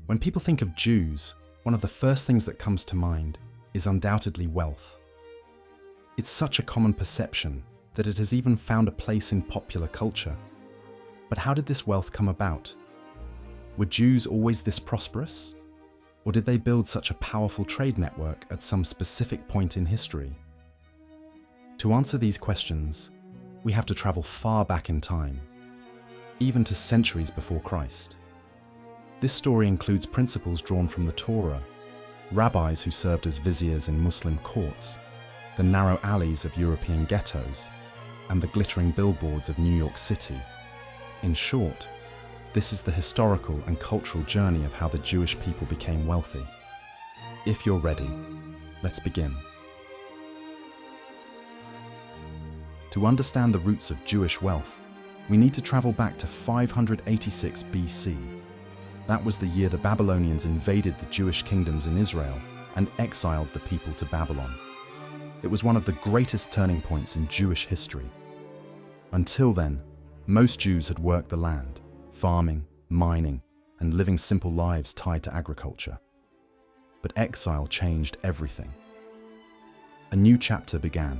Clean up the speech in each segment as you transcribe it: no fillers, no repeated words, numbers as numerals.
When people think of Jews, one of the first things that comes to mind is undoubtedly wealth. It's such a common perception that it has even found a place in popular culture. But how did this wealth come about? Were Jews always this prosperous? Or did they build such a powerful trade network at some specific point in history? To answer these questions, we have to travel far back in time, even to centuries before Christ. This story includes principles drawn from the Torah, rabbis who served as viziers in Muslim courts, the narrow alleys of European ghettos, and the glittering billboards of New York City. In short, this is the historical and cultural journey of how the Jewish people became wealthy. If you're ready, let's begin. To understand the roots of Jewish wealth, we need to travel back to 586 BC. That was the year the Babylonians invaded the Jewish kingdoms in Israel and exiled the people to Babylon. It was one of the greatest turning points in Jewish history. Until then, most Jews had worked the land, farming, mining, and living simple lives tied to agriculture. But exile changed everything. A new chapter began.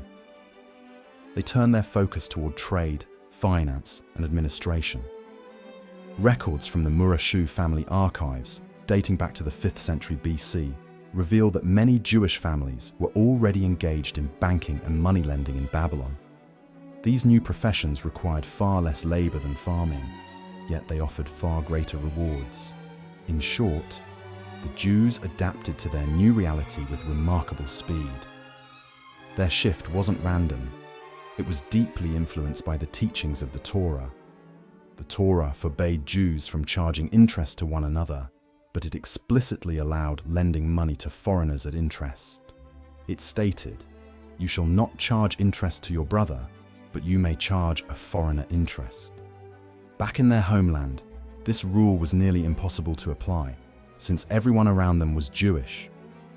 They turned their focus toward trade, finance, and administration. Records from the Murashu family archives, dating back to the 5th century BC, reveal that many Jewish families were already engaged in banking and money lending in Babylon. These new professions required far less labor than farming, yet they offered far greater rewards. In short, the Jews adapted to their new reality with remarkable speed. Their shift wasn't random. It was deeply influenced by the teachings of the Torah. The Torah forbade Jews from charging interest to one another, but it explicitly allowed lending money to foreigners at interest. It stated, "You shall not charge interest to your brother, but you may charge a foreigner interest." Back in their homeland, this rule was nearly impossible to apply, since everyone around them was Jewish.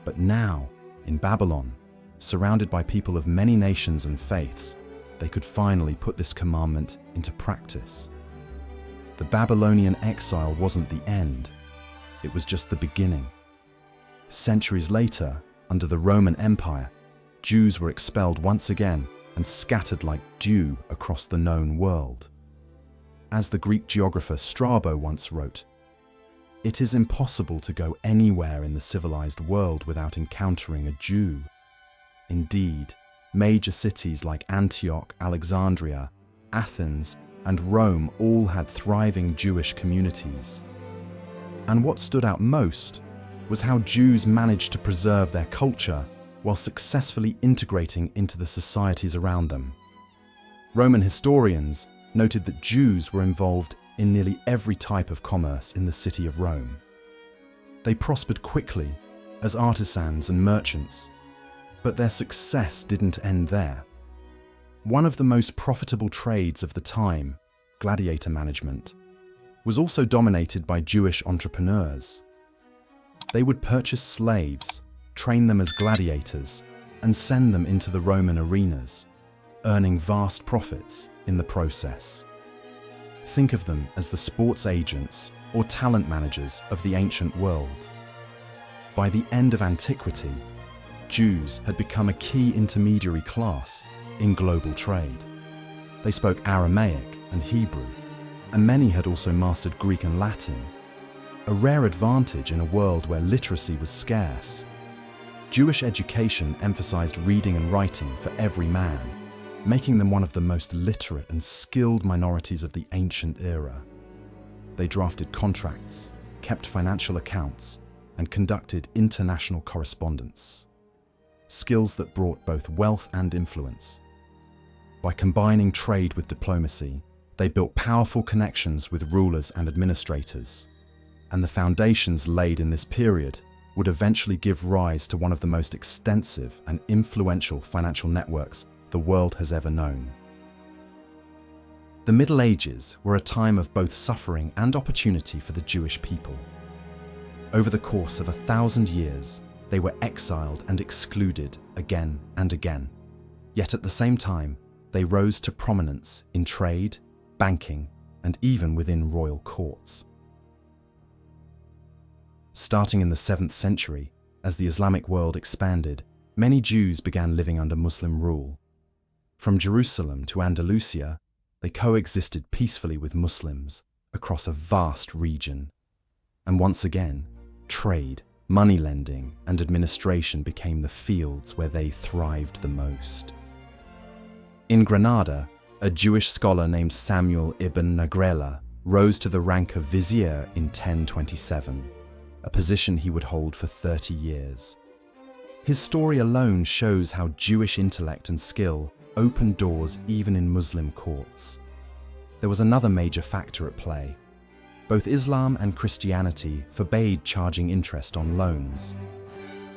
But now, in Babylon, surrounded by people of many nations and faiths, they could finally put this commandment into practice. The Babylonian exile wasn't the end, it was just the beginning. Centuries later, under the Roman Empire, Jews were expelled once again and scattered like dew across the known world. As the Greek geographer Strabo once wrote, "It is impossible to go anywhere in the civilized world without encountering a Jew." Indeed, major cities like Antioch, Alexandria, Athens, and Rome all had thriving Jewish communities. And what stood out most was how Jews managed to preserve their culture while successfully integrating into the societies around them. Roman historians noted that Jews were involved in nearly every type of commerce in the city of Rome. They prospered quickly as artisans and merchants, but their success didn't end there. One of the most profitable trades of the time, gladiator management, was also dominated by Jewish entrepreneurs. They would purchase slaves, train them as gladiators, and send them into the Roman arenas, earning vast profits in the process. Think of them as the sports agents or talent managers of the ancient world. By the end of antiquity, Jews had become a key intermediary class in global trade. They spoke Aramaic and Hebrew, and many had also mastered Greek and Latin, a rare advantage in a world where literacy was scarce. Jewish education emphasized reading and writing for every man, making them one of the most literate and skilled minorities of the ancient era. They drafted contracts, kept financial accounts, and conducted international correspondence. Skills that brought both wealth and influence. By combining trade with diplomacy, they built powerful connections with rulers and administrators. And the foundations laid in this period would eventually give rise to one of the most extensive and influential financial networks the world has ever known. The Middle Ages were a time of both suffering and opportunity for the Jewish people. Over the course of 1,000 years, they were exiled and excluded again and again. Yet at the same time, they rose to prominence in trade, banking, and even within royal courts. Starting in the 7th century, as the Islamic world expanded, many Jews began living under Muslim rule. From Jerusalem to Andalusia, they coexisted peacefully with Muslims across a vast region. And once again, trade, money lending, and administration became the fields where they thrived the most. In Granada, a Jewish scholar named Samuel ibn Nagrela rose to the rank of vizier in 1027, a position he would hold for 30 years. His story alone shows how Jewish intellect and skill opened doors even in Muslim courts. There was another major factor at play. Both Islam and Christianity forbade charging interest on loans.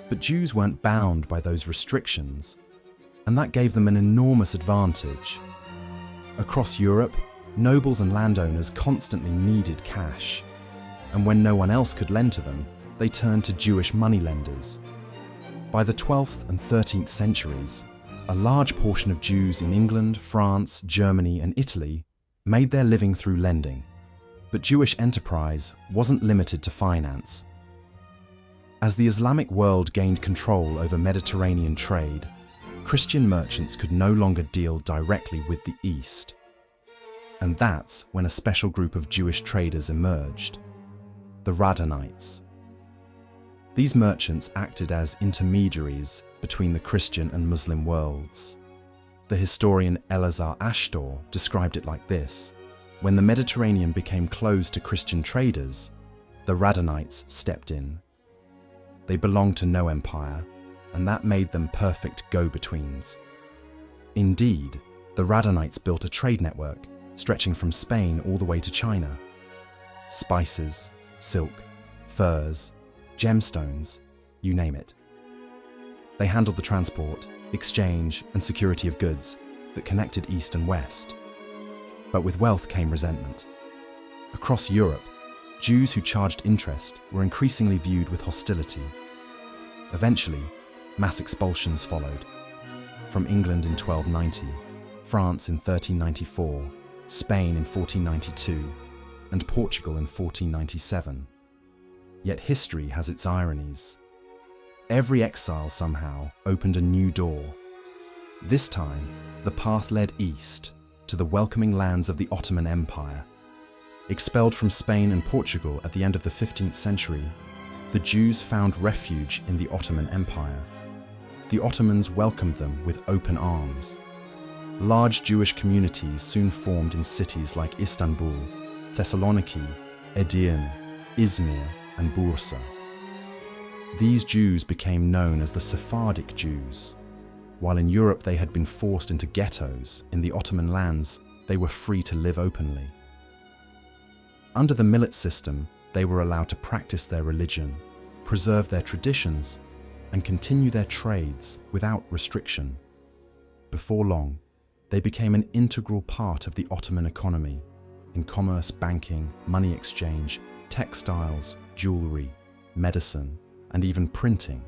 But Jews weren't bound by those restrictions, and that gave them an enormous advantage. Across Europe, nobles and landowners constantly needed cash, and when no one else could lend to them, they turned to Jewish moneylenders. By the 12th and 13th centuries, a large portion of Jews in England, France, Germany, and Italy made their living through lending. But Jewish enterprise wasn't limited to finance. As the Islamic world gained control over Mediterranean trade, Christian merchants could no longer deal directly with the East. And that's when a special group of Jewish traders emerged, the Radhanites. These merchants acted as intermediaries between the Christian and Muslim worlds. The historian Elazar Ashtor described it like this: when the Mediterranean became closed to Christian traders, the Radhanites stepped in. They belonged to no empire, and that made them perfect go-betweens. Indeed, the Radhanites built a trade network stretching from Spain all the way to China. Spices, silk, furs, gemstones, you name it. They handled the transport, exchange, and security of goods that connected East and West. But with wealth came resentment. Across Europe, Jews who charged interest were increasingly viewed with hostility. Eventually, mass expulsions followed. From England in 1290, France in 1394, Spain in 1492, and Portugal in 1497. Yet history has its ironies. Every exile somehow opened a new door. This time, the path led east, to the welcoming lands of the Ottoman Empire. Expelled from Spain and Portugal at the end of the 15th century, the Jews found refuge in the Ottoman Empire. The Ottomans welcomed them with open arms. Large Jewish communities soon formed in cities like Istanbul, Thessaloniki, Edirne, Izmir, and Bursa. These Jews became known as the Sephardic Jews. While in Europe they had been forced into ghettos, in the Ottoman lands they were free to live openly. Under the millet system, they were allowed to practice their religion, preserve their traditions, and continue their trades without restriction. Before long, they became an integral part of the Ottoman economy, in commerce, banking, money exchange, textiles, jewelry, medicine, and even printing.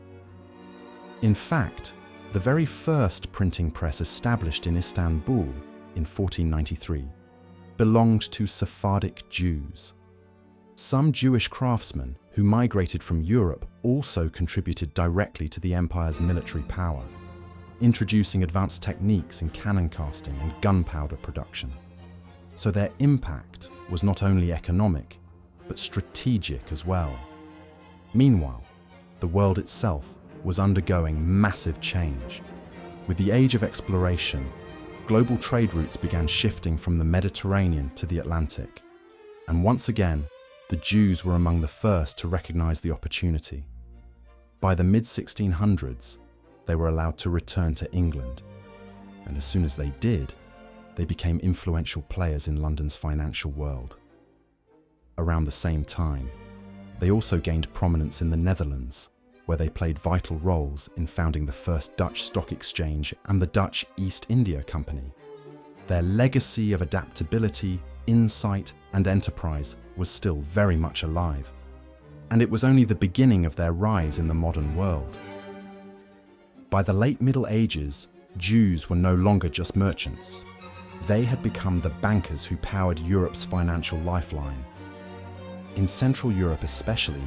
In fact, the very first printing press established in Istanbul in 1493 belonged to Sephardic Jews. Some Jewish craftsmen who migrated from Europe also contributed directly to the empire's military power, introducing advanced techniques in cannon casting and gunpowder production. So their impact was not only economic, but strategic as well. Meanwhile, the world itself was undergoing massive change. With the age of exploration, global trade routes began shifting from the Mediterranean to the Atlantic. And once again, the Jews were among the first to recognize the opportunity. By the mid-1600s, they were allowed to return to England. And as soon as they did, they became influential players in London's financial world. Around the same time, they also gained prominence in the Netherlands, where they played vital roles in founding the first Dutch stock exchange and the Dutch East India Company. Their legacy of adaptability, insight, and enterprise was still very much alive, and it was only the beginning of their rise in the modern world. By the late Middle Ages, Jews were no longer just merchants. They had become the bankers who powered Europe's financial lifeline. In Central Europe especially,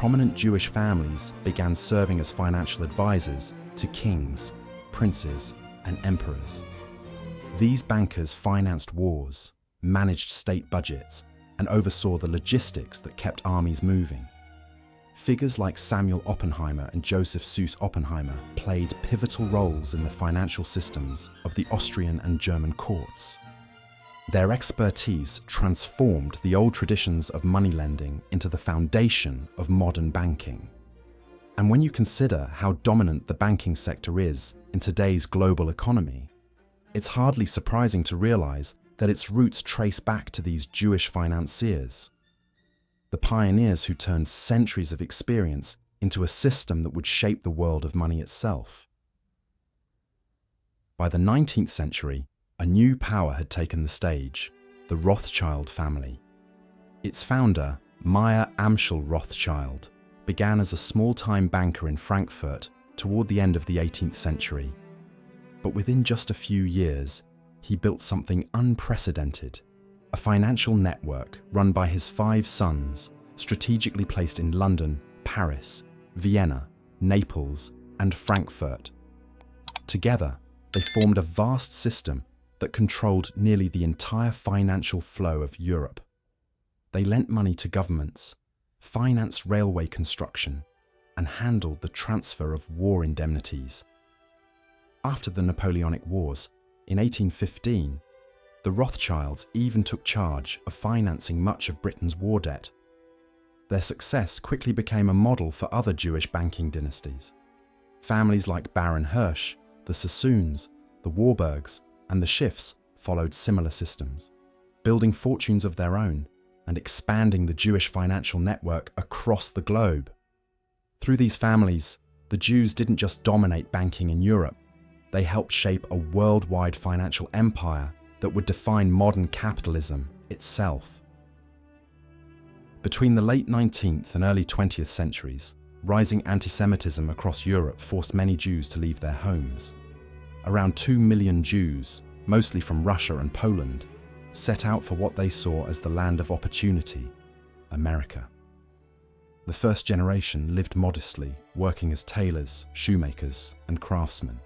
prominent Jewish families began serving as financial advisors to kings, princes, and emperors. These bankers financed wars, managed state budgets, and oversaw the logistics that kept armies moving. Figures like Samuel Oppenheimer and Joseph Seuss Oppenheimer played pivotal roles in the financial systems of the Austrian and German courts. Their expertise transformed the old traditions of moneylending into the foundation of modern banking. And when you consider how dominant the banking sector is in today's global economy, it's hardly surprising to realize that its roots trace back to these Jewish financiers, the pioneers who turned centuries of experience into a system that would shape the world of money itself. By the 19th century, a new power had taken the stage, the Rothschild family. Its founder, Meyer Amschel Rothschild, began as a small-time banker in Frankfurt toward the end of the 18th century. But within just a few years, he built something unprecedented, a financial network run by his 5 sons, strategically placed in London, Paris, Vienna, Naples, and Frankfurt. Together, they formed a vast system that controlled nearly the entire financial flow of Europe. They lent money to governments, financed railway construction, and handled the transfer of war indemnities. After the Napoleonic Wars, in 1815, the Rothschilds even took charge of financing much of Britain's war debt. Their success quickly became a model for other Jewish banking dynasties. Families like Baron Hirsch, the Sassoons, the Warburgs, and the Schiffs followed similar systems, building fortunes of their own and expanding the Jewish financial network across the globe. Through these families, the Jews didn't just dominate banking in Europe, they helped shape a worldwide financial empire that would define modern capitalism itself. Between the late 19th and early 20th centuries, rising anti-Semitism across Europe forced many Jews to leave their homes. Around 2 million Jews, mostly from Russia and Poland, set out for what they saw as the land of opportunity, America. The first generation lived modestly, working as tailors, shoemakers, and craftsmen.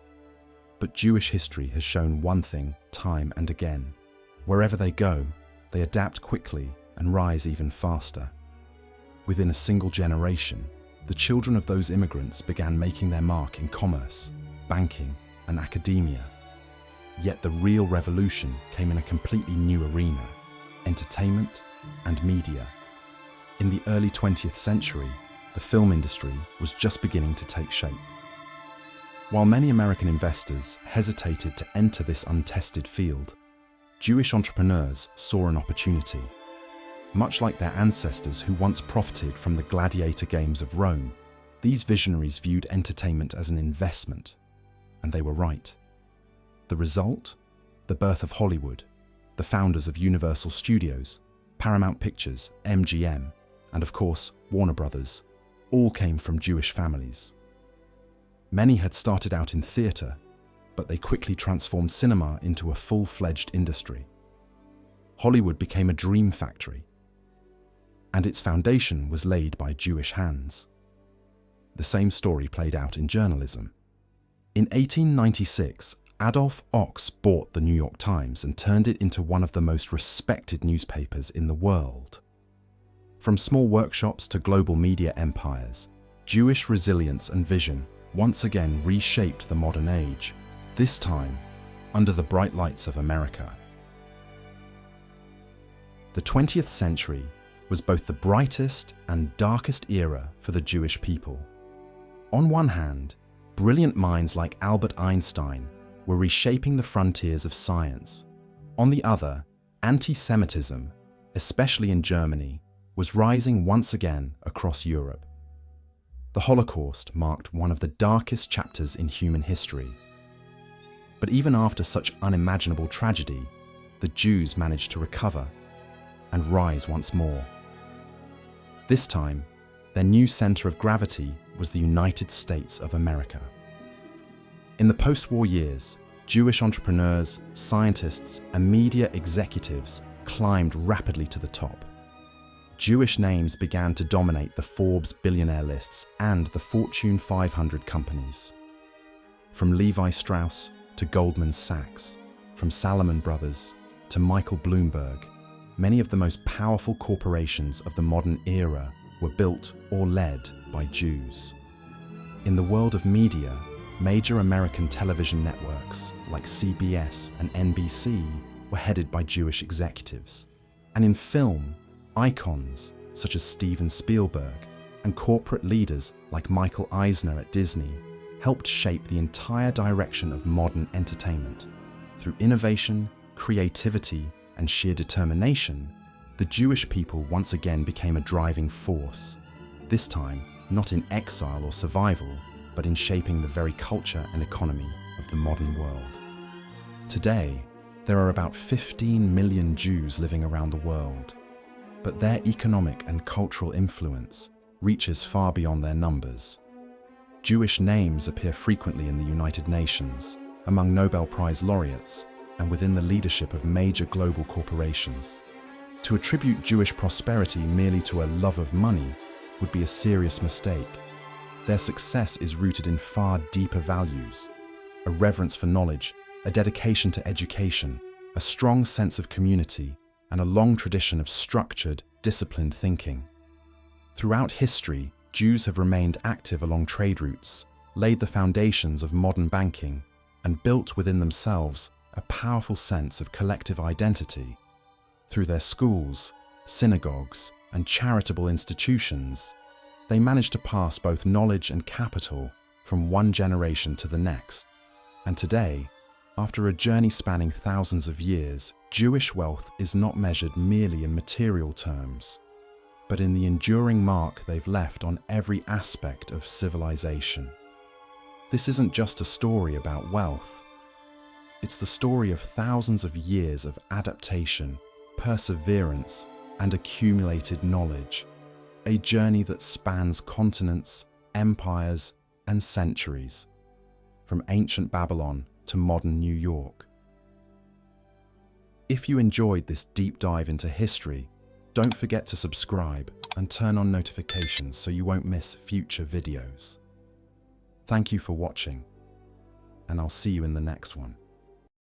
But Jewish history has shown one thing time and again. Wherever they go, they adapt quickly and rise even faster. Within a single generation, the children of those immigrants began making their mark in commerce, banking, and academia. Yet the real revolution came in a completely new arena, entertainment and media. In the early 20th century, the film industry was just beginning to take shape. While many American investors hesitated to enter this untested field, Jewish entrepreneurs saw an opportunity. Much like their ancestors who once profited from the gladiator games of Rome, these visionaries viewed entertainment as an investment, and they were right. The result? The birth of Hollywood, the founders of Universal Studios, Paramount Pictures, MGM, and of course, Warner Brothers, all came from Jewish families. Many had started out in theatre, but they quickly transformed cinema into a full-fledged industry. Hollywood became a dream factory, and its foundation was laid by Jewish hands. The same story played out in journalism. In 1896, Adolf Ochs bought the New York Times and turned it into one of the most respected newspapers in the world. From small workshops to global media empires, Jewish resilience and vision once again reshaped the modern age, this time under the bright lights of America. The 20th century was both the brightest and darkest era for the Jewish people. On one hand, brilliant minds like Albert Einstein were reshaping the frontiers of science. On the other, anti-Semitism, especially in Germany, was rising once again across Europe. The Holocaust marked one of the darkest chapters in human history. But even after such unimaginable tragedy, the Jews managed to recover and rise once more. This time, their new center of gravity was the United States of America. In the post-war years, Jewish entrepreneurs, scientists, and media executives climbed rapidly to the top. Jewish names began to dominate the Forbes billionaire lists and the Fortune 500 companies. From Levi Strauss to Goldman Sachs, from Salomon Brothers to Michael Bloomberg, many of the most powerful corporations of the modern era were built or led by Jews. In the world of media, major American television networks like CBS and NBC were headed by Jewish executives. And in film, icons such as Steven Spielberg and corporate leaders like Michael Eisner at Disney helped shape the entire direction of modern entertainment. Through innovation, creativity, and sheer determination, the Jewish people once again became a driving force, this time not in exile or survival, but in shaping the very culture and economy of the modern world. Today, there are about 15 million Jews living around the world, but their economic and cultural influence reaches far beyond their numbers. Jewish names appear frequently in the United Nations, among Nobel Prize laureates, and within the leadership of major global corporations. To attribute Jewish prosperity merely to a love of money would be a serious mistake. Their success is rooted in far deeper values: a reverence for knowledge, a dedication to education, a strong sense of community, and a long tradition of structured, disciplined thinking. Throughout history, Jews have remained active along trade routes, laid the foundations of modern banking, and built within themselves a powerful sense of collective identity. Through their schools, synagogues, and charitable institutions, they managed to pass both knowledge and capital from one generation to the next. And today, after a journey spanning thousands of years, Jewish wealth is not measured merely in material terms, but in the enduring mark they've left on every aspect of civilization. This isn't just a story about wealth. It's the story of thousands of years of adaptation, perseverance, and accumulated knowledge, a journey that spans continents, empires, and centuries, from ancient Babylon to modern New York. If you enjoyed this deep dive into history, don't forget to subscribe and turn on notifications so you won't miss future videos. Thank you for watching, and I'll see you in the next one.